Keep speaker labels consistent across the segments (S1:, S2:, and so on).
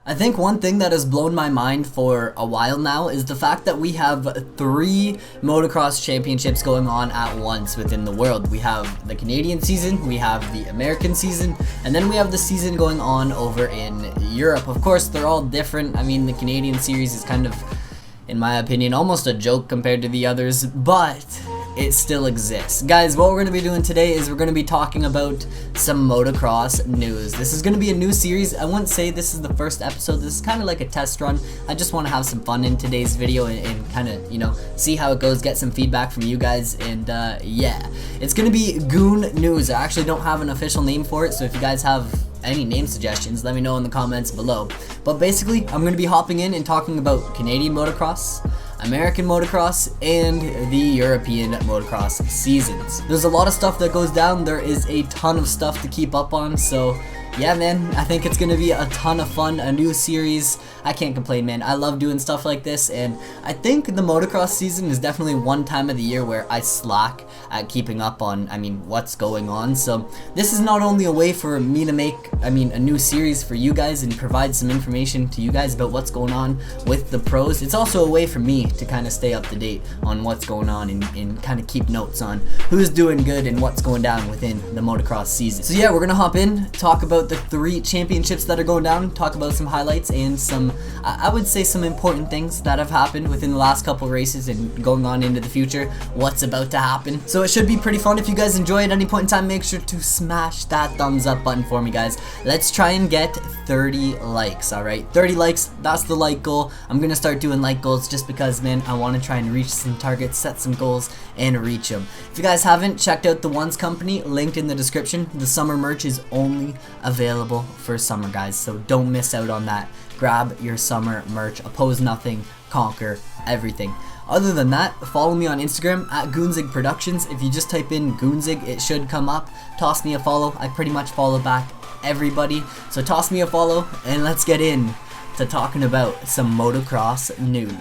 S1: I think one thing that has blown my mind for a while now is the fact that we have 3 motocross championships going on at once within the world. We have the Canadian season, we have the American season, and then we have the season going on over in Europe. Of course, they're all different. I mean, the Canadian series is kind of, in my opinion, almost a joke compared to the others, but it still exists. Guys, what we're going to be doing today is we're going to be talking about some motocross news. This is going to be a new series. I wouldn't say this is the first episode. This is kind of like a test run. I just want to have some fun in today's video and kind of, you know, see how it goes, get some feedback from you guys, and yeah. It's going to be GoonNews. I actually don't have an official name for it, so if you guys have any name suggestions, let me know in the comments below. But basically, I'm going to be hopping in and talking about Canadian motocross, American motocross, and the European motocross seasons. There's a lot of stuff that goes down. There is a ton of stuff to keep up on, so yeah, man, I think it's gonna be a ton of fun, a new series. I can't complain, man. I love doing stuff like this, and I think the motocross season is definitely one time of the year where I slack at keeping up on, what's going on. So this is not only a way for me to make, a new series for you guys and provide some information to you guys about what's going on with the pros. It's also a way for me to kind of stay up to date on what's going on and kind of keep notes on who's doing good and what's going down within the motocross season. So yeah, we're gonna hop in, talk about the 3 championships that are going down, talk about some highlights and some, I would say, some important things that have happened within the last couple races and going on into the future, what's about to happen. So it should be pretty fun. If you guys enjoy at any point in time, make sure to smash that thumbs up button for me, guys. Let's try and get 30 likes, alright? 30 likes, that's the like goal. I'm gonna start doing like goals just because, man, I want to try and reach some targets, set some goals, and reach them. If you guys haven't checked out the Ones Company, linked in the description, the summer merch is only available for summer, guys, so don't miss out on that. Grab your summer merch. Oppose nothing, conquer everything. Other than that, follow me on Instagram at Goonzig Productions. If you just type in Goonzig, it should come up. Toss me a follow. I pretty much follow back everybody, so toss me a follow and let's get in to talking about some motocross news.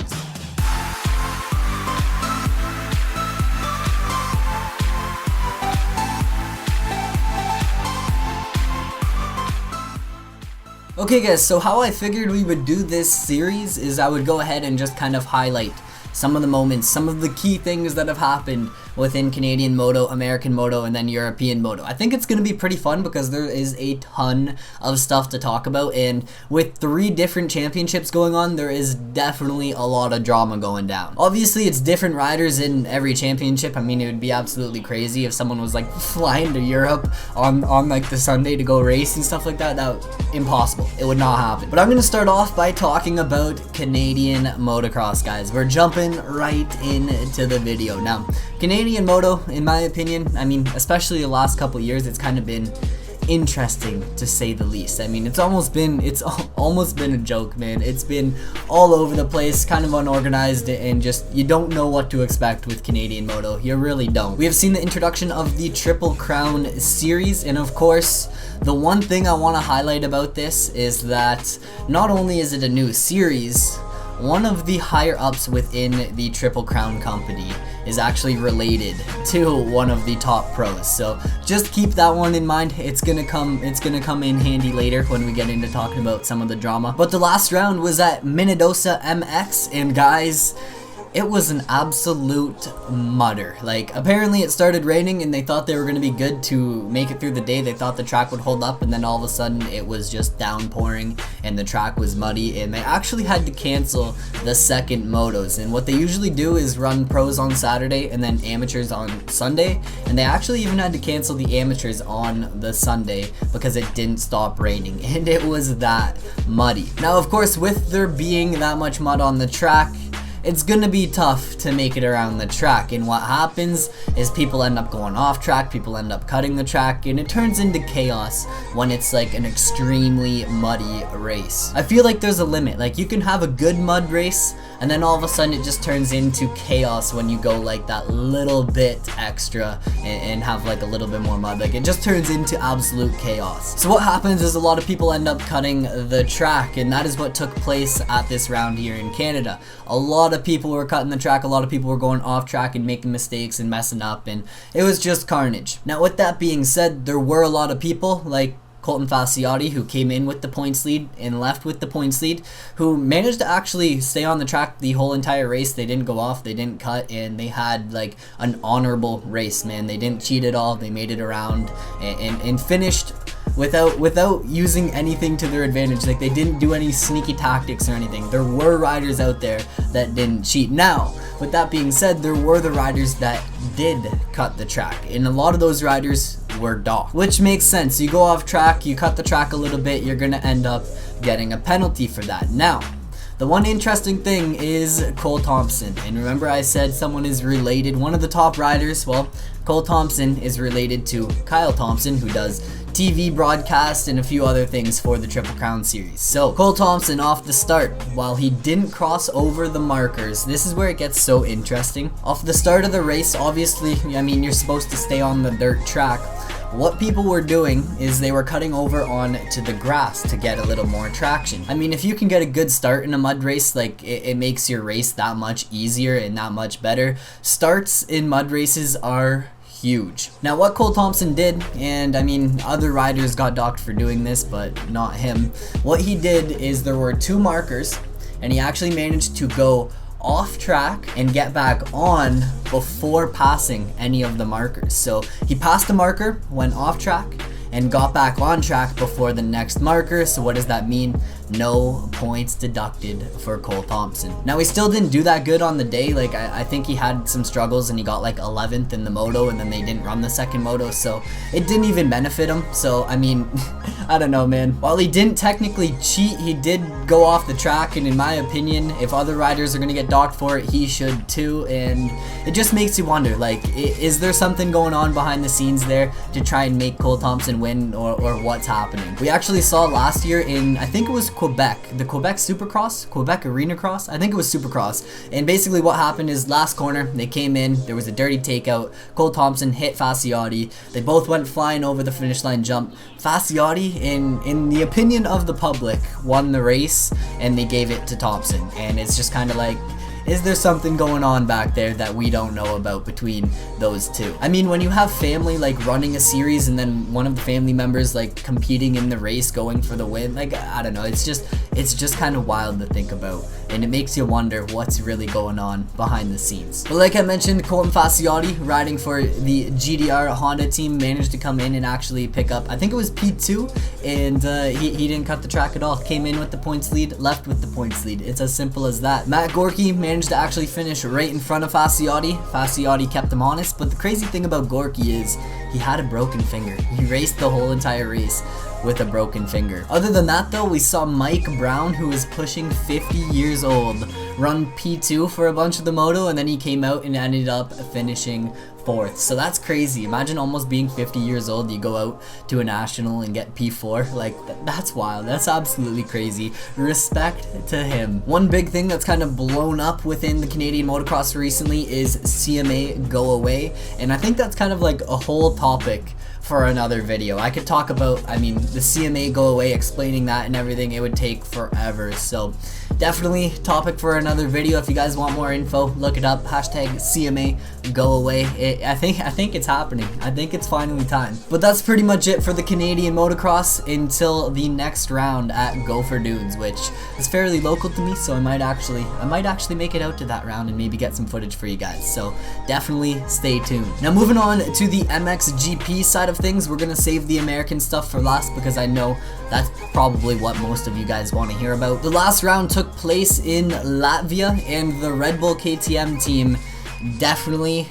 S1: Okay guys, so how I figured we would do this series is I would go ahead and just kind of highlight some of the moments, some of the key things that have happened within Canadian Moto, American Moto, and then European Moto. I think it's going to be pretty fun because there is a ton of stuff to talk about, and with 3 different championships going on, there is definitely a lot of drama going down. Obviously, it's different riders in every championship. It would be absolutely crazy if someone was like flying to Europe on like the Sunday to go race and stuff like that. Impossible. It would not happen. But I'm going to start off by talking about Canadian motocross, guys. We're jumping right into the video. Now, Canadian Moto, in my opinion, especially the last couple years, it's kind of been interesting to say the least. It's almost been a joke, man. It's been all over the place, kind of unorganized, and just you don't know what to expect with Canadian Moto. You really don't. We have seen the introduction of the Triple Crown series, and of course, the one thing I want to highlight about this is that not only is it a new series, one of the higher ups within the Triple Crown company is actually related to one of the top pros. So just keep that one in mind. It's gonna come in handy later when we get into talking about some of the drama. But the last round was at Minnedosa MX, and guys, it was an absolute mutter. Like, apparently it started raining and they thought they were going to be good to make it through the day. They thought the track would hold up, and then all of a sudden it was just downpouring and the track was muddy, and they actually had to cancel the second motos. And what they usually do is run pros on Saturday and then amateurs on Sunday, and they actually even had to cancel the amateurs on the Sunday because it didn't stop raining, and it was that muddy. Now, of course, with there being that much mud on the track, it's gonna be tough to make it around the track, and what happens is people end up going off track, people end up cutting the track, and it turns into chaos when it's like an extremely muddy race. I feel like there's a limit. Like, you can have a good mud race, and then all of a sudden it just turns into chaos when you go like that little bit extra and have like a little bit more mud. Like, it just turns into absolute chaos. So what happens is a lot of people end up cutting the track, and that is what took place at this round here in Canada. A lot of people were cutting the track, a lot of people were going off track and making mistakes and messing up, and it was just carnage. Now, with that being said, there were a lot of people, like Colton Fasciotti, who came in with the points lead and left with the points lead, who managed to actually stay on the track the whole entire race. They didn't go off, they didn't cut, and they had like an honorable race, man. They didn't cheat at all. They made it around and finished without using anything to their advantage. Like, they didn't do any sneaky tactics or anything. There were riders out there that didn't cheat. Now, with that being said, there were the riders that did cut the track, and a lot of those riders were docked, which makes sense. You go off track, you cut the track a little bit, you're gonna end up getting a penalty for that. Now, the one interesting thing is Cole Thompson, and remember I said someone is related, one of the top riders. Well, Cole Thompson is related to Kyle Thompson, who does TV broadcast and a few other things for the Triple Crown series. So Cole Thompson off the start, while he didn't cross over the markers, this is where it gets so interesting. Off the start of the race, obviously, I mean, you're supposed to stay on the dirt track. What people were doing is they were cutting over on to the grass to get a little more traction. I mean, if you can get a good start in a mud race, like, it makes your race that much easier and that much better. Starts in mud races are huge. Now, what Cole Thompson did, and I mean, other riders got docked for doing this, but not him. What he did is there were 2 markers, and he actually managed to go off track and get back on before passing any of the markers. So he passed the marker, went off track, and got back on track before the next marker. So what does that mean? No points deducted for Cole Thompson. Now, he still didn't do that good on the day. Like, I think he had some struggles and he got like 11th in the moto, and then they didn't run the second moto, so it didn't even benefit him. So I mean, I don't know, man. While he didn't technically cheat, he did go off the track, and in my opinion, if other riders are gonna get docked for it, he should too. And it just makes you wonder, like, is there something going on behind the scenes there to try and make Cole Thompson win, or what's happening? We actually saw last year in, I think it was Quebec, the Quebec Supercross, Quebec Arena Cross, I think it was Supercross, and basically what happened is last corner, they came in, there was a dirty takeout, Cole Thompson hit Fasciotti, they both went flying over the finish line jump. Fasciotti, in the opinion of the public, won the race, and they gave it to Thompson, and it's just kind of like, is there something going on back there that we don't know about between those two? I mean, when you have family like running a series and then one of the family members like competing in the race, going for the win, like, I don't know, it's just kind of wild to think about, and it makes you wonder what's really going on behind the scenes. But like I mentioned, Colton Fasciotti, riding for the GDR Honda team, managed to come in and actually pick up, I think it was P2, and he didn't cut the track at all. Came in with the points lead, left with the points lead. It's as simple as that. Matt Gorky managed to actually finish right in front of Fasciotti. Fasciotti kept him honest, but the crazy thing about Gorky is he had a broken finger. He raced the whole entire race with a broken finger. Other than that though, we saw Mike Brown, who is pushing 50 years old, run P2 for a bunch of the moto, and then he came out and ended up finishing 4th. So that's crazy. Imagine almost being 50 years old, you go out to a national and get P4. Like, that's wild. That's absolutely crazy. Respect to him. One big thing that's kind of blown up within the Canadian motocross recently is CMA Go Away, and I think that's kind of like a whole topic for another video. I could talk about, I mean, the CMA Go Away, explaining that and everything. It would take forever, so definitely topic for another video. If you guys want more info, look it up, hashtag CMA Go Away. I think it's happening. I think it's finally time. But that's pretty much it for the Canadian motocross until the next round at Gopher Dunes, which is fairly local to me, so I might actually make it out to that round and maybe get some footage for you guys, so definitely stay tuned. Now, moving on to the MXGP side of things, we're gonna save the American stuff for last because I know that's probably what most of you guys want to hear about. The last round took place in Latvia, and the Red Bull KTM team definitely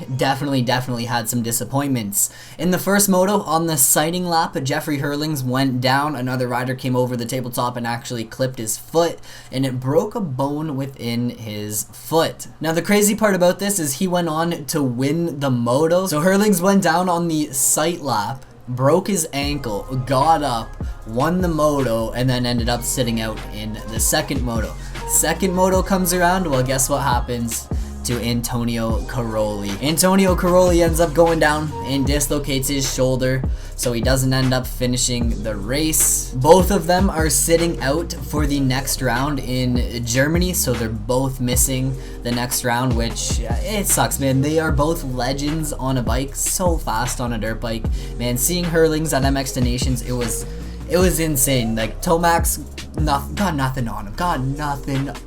S1: had some disappointments. In the first moto, on the sighting lap, Jeffery Herlings went down. Another rider came over the tabletop and actually clipped his foot, and it broke a bone within his foot. Now, the crazy part about this is he went on to win the moto. So Herlings went down on the sight lap, broke his ankle, got up, won the moto, and then ended up sitting out in the second moto. Second moto comes around, well, guess what happens to Antonio Cairoli? Antonio Cairoli ends up going down and dislocates his shoulder, so he doesn't end up finishing the race. Both of them are sitting out for the next round in Germany, so they're both missing the next round, which it sucks, man. They are both legends on a bike, so fast on a dirt bike, man. Seeing Herlings at MX Nations, it it was insane. Like Tomax, got nothing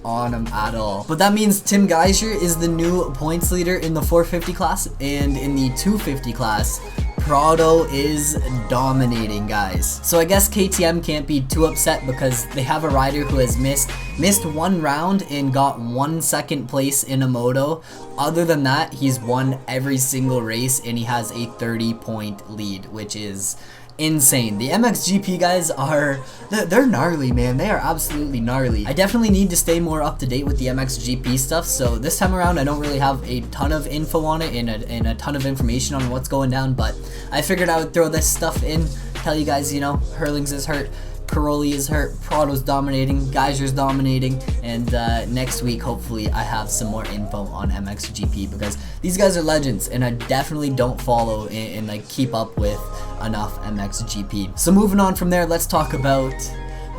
S1: on him at all. But that means Tim Geiger is the new points leader in the 450 class, and in the 250 class, Prado is dominating, guys. So I guess KTM can't be too upset because they have a rider who has missed one round and got 1 second place in a moto. Other than that, he's won every single race and he has a 30-point lead, which is insane. The MXGP guys they're gnarly, man. They are absolutely gnarly. I definitely need to stay more up to date with the MXGP stuff, so this time around I don't really have a ton of info on it and a ton of information on what's going down, but I figured I would throw this stuff in, tell you guys, you know, Herlings is hurt, Cairoli is hurt, Prado's dominating, Geiger's dominating, and next week hopefully I have some more info on MXGP because these guys are legends and I definitely don't follow and like keep up with enough MXGP. So moving on from there, let's talk about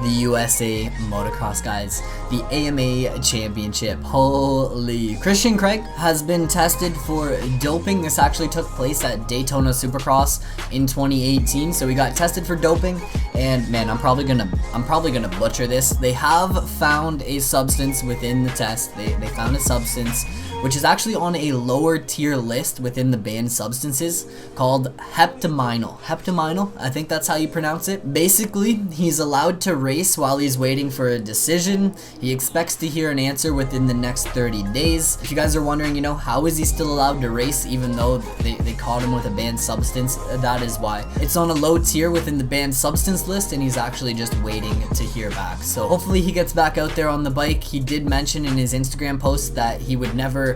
S1: the USA Motocross, guys. The AMA Championship. Holy. Christian Craig has been tested for doping. This actually took place at Daytona Supercross in 2018. So we got tested for doping, and man, I'm probably gonna butcher this. They have found a substance within the test. They found a substance which is actually on a lower tier list within the banned substances called heptaminal. Heptaminal, I think that's how you pronounce it. Basically, he's allowed to race while he's waiting for a decision. He expects to hear an answer within the next 30 days. If you guys are wondering, you know, how is he still allowed to race even though they caught him with a banned substance? That is why. It's on a low tier within the banned substance list and he's actually just waiting to hear back. So hopefully he gets back out there on the bike. He did mention in his Instagram post that he would never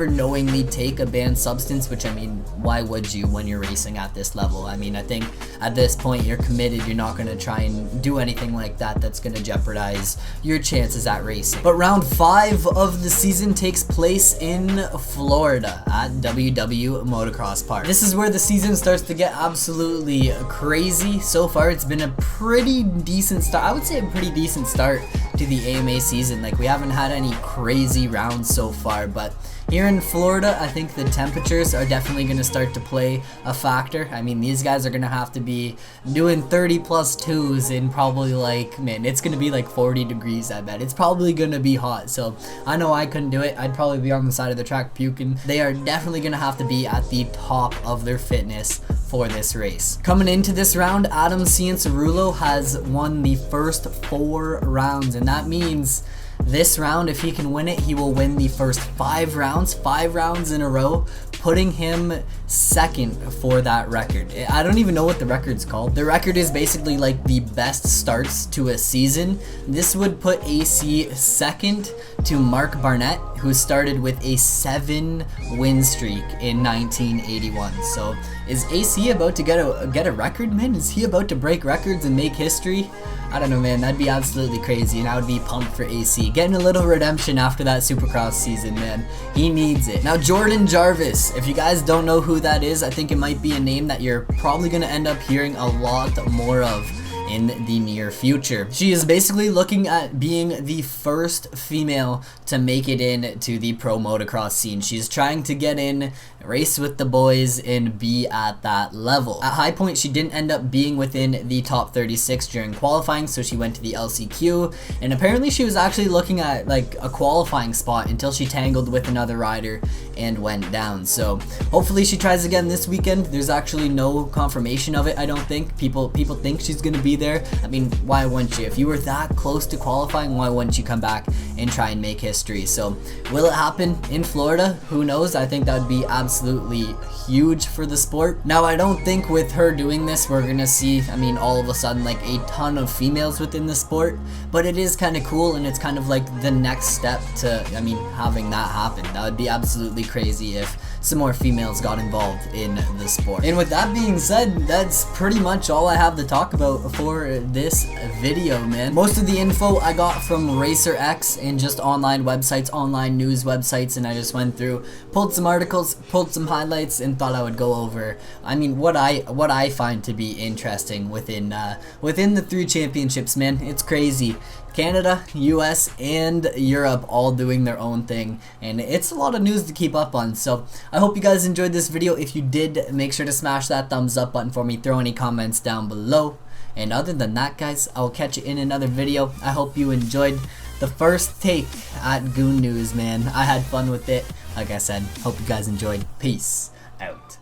S1: knowingly take a banned substance, which, I mean, why would you when you're racing at this level? I mean, I think at this point you're committed. You're not going to try and do anything like that that's going to jeopardize your chances at racing. But round 5 of the season takes place in Florida at WW Motocross Park. This is where the season starts to get absolutely crazy. So far it's been a pretty decent start. I would say a pretty decent start to the AMA season. Like, we haven't had any crazy rounds so far, but here in Florida, I think the temperatures are definitely going to start to play a factor. I mean, these guys are going to have to be doing 30 plus twos in probably, like, man, it's going to be like 40 degrees, I bet. It's probably going to be hot, so I know I couldn't do it. I'd probably be on the side of the track puking. They are definitely going to have to be at the top of their fitness for this race. Coming into this round, Adam Cianciarulo has won the first 4 rounds, and that means this round, if he can win it, he will win the first 5 rounds in a row, putting him second for that record. I don't even know what the record's called. The record is basically like the best starts to a season. This would put AC second to Mark Barnett, who started with a 7-win streak in 1981. So is AC about to get a record, man? Is he about to break records and make history? I don't know, man. That'd be absolutely crazy, and I would be pumped for AC. Getting a little redemption after that Supercross season, man. He needs it. Now, Jordan Jarvis. If you guys don't know who that is, I think it might be a name that you're probably going to end up hearing a lot more of in the near future. She is basically looking at being the first female to make it in to the pro motocross scene. She's trying to get in, race with the boys, and be at that level. At High Point, she didn't end up being within the top 36 during qualifying, so she went to the LCQ, and apparently she was actually looking at like a qualifying spot until she tangled with another rider and went down. So hopefully she tries again this weekend. There's actually no confirmation of it, I don't think. People think she's gonna be there. I mean, why wouldn't you? If you were that close to qualifying, why wouldn't you come back and try and make history? So will it happen in Florida? Who knows? I think that would be absolutely huge for the sport. Now, I don't think with her doing this we're gonna see, I mean, all of a sudden like a ton of females within the sport, but it is kind of cool, and it's kind of like the next step to, I mean, having that happen. That would be absolutely crazy if some more females got involved in the sport. And with that being said, that's pretty much all I have to talk about for this video, man. Most of the info I got from Racer X and just online websites, online news websites, and I just went through, pulled some articles, pulled some highlights, and thought I would go over, I mean, what I find to be interesting within the 3 championships, man. It's crazy. Canada, US, and Europe all doing their own thing, and it's a lot of news to keep up on. So I hope you guys enjoyed this video. If you did, make sure to smash that thumbs up button for me, throw any comments down below, And other than that, guys, I will catch you in another video. I hope you enjoyed the first take at GoonNews, man. I had fun with it. Like I said, hope you guys enjoyed. Peace out.